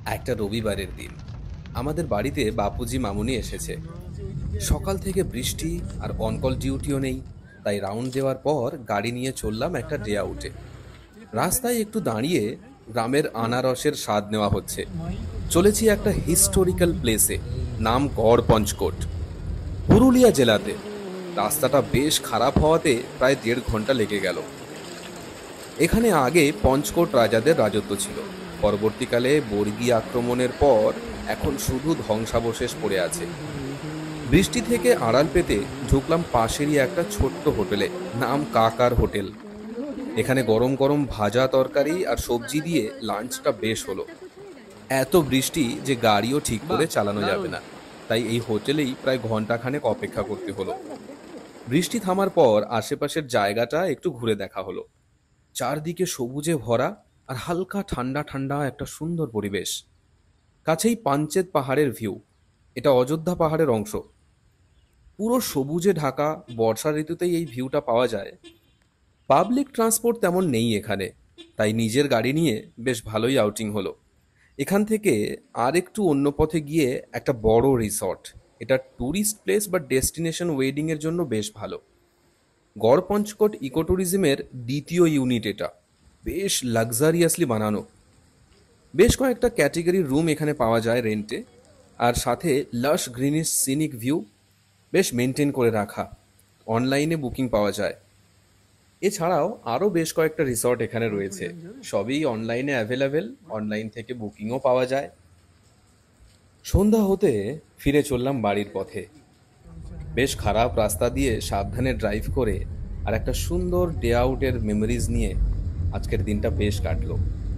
একটা রবিবারের দিন আমাদের বাড়িতে বাপুজি মামুনি এসেছে। সকাল থেকে বৃষ্টি আর অনকল ডিউটিও নেই, তাই রাউন্ড দেওয়ার পর গাড়ি নিয়ে চললাম একটা ডে আউটে। রাস্তায় একটু দাঁড়িয়ে গ্রামের আনারসের স্বাদ নেওয়া হচ্ছে। চলেছি একটা হিস্টোরিক্যাল প্লেসে, নাম গড় পঞ্চকোট, পুরুলিয়া জেলাতে। রাস্তাটা বেশ খারাপ হওয়াতে প্রায় 1.5 ঘন্টা লেগে গেল। এখানে আগে পঞ্চকোট রাজাদের রাজত্ব ছিল। পরবর্তীকালে বর্গী আক্রমণের পর এখন শুধু ধ্বংসাবশেষ পড়ে আছে। বৃষ্টি থেকে আড়াল পেতে ঢুকলাম পাশেরই একটা ছোট্ট হোটেলে, নাম কাকার হোটেল। এখানে গরম গরম ভাজা তরকারি আর সবজি দিয়ে লাঞ্চটা বেশ হলো। এত বৃষ্টি যে গাড়িও ঠিক করে চালানো যাবে না, তাই এই হোটেলেই প্রায় ঘন্টাখানেক অপেক্ষা করতে হলো। বৃষ্টি থামার পর আশেপাশের জায়গাটা একটু ঘুরে দেখা হলো। চারদিকে সবুজে ভরা আর হালকা ঠান্ডা ঠান্ডা একটা সুন্দর পরিবেশ। কাছেই পাঞ্চেত পাহাড়ের ভিউ। এটা অযোধ্যা পাহাড়ের অংশ, পুরো সবুজে ঢাকা। বর্ষা ঋতুতেই এই ভিউটা পাওয়া যায়। পাবলিক ট্রান্সপোর্ট তেমন নেই এখানে, তাই নিজের গাড়ি নিয়ে বেশ ভালোই আউটিং হলো। এখান থেকে আর একটু অন্য পথে গিয়ে একটা বড় রিসর্ট। এটা ট্যুরিস্ট প্লেস বা ডেস্টিনেশন ওয়েডিং এর জন্য বেশ ভালো। গড় পঞ্চকোট ইকো ট্যুরিজমের দ্বিতীয় ইউনিট এটা। বেশ লাক্সারিয়াসলি বানানো। বেশ কয়েকটা ক্যাটেগরির রুম এখানে পাওয়া যায় রেন্টে, আর সাথে লাশ গ্রিনিশ সিনিক ভিউ বেশ মেনটেন করে রাখা। অনলাইনে বুকিং পাওয়া যায়। এছাড়াও আরও বেশ কয়েকটা রিসর্ট এখানে রয়েছে, সবই অনলাইনে অ্যাভেলেবেল। অনলাইন থেকে বুকিংও পাওয়া যায়। সন্ধ্যা হতে ফিরে চললাম বাড়ির পথে। বেশ খারাপ রাস্তা দিয়ে সাবধানে ড্রাইভ করে আর একটা সুন্দর ডে আউটের মেমোরিজ নিয়ে আজকের দিনটা বেশ কাটলো।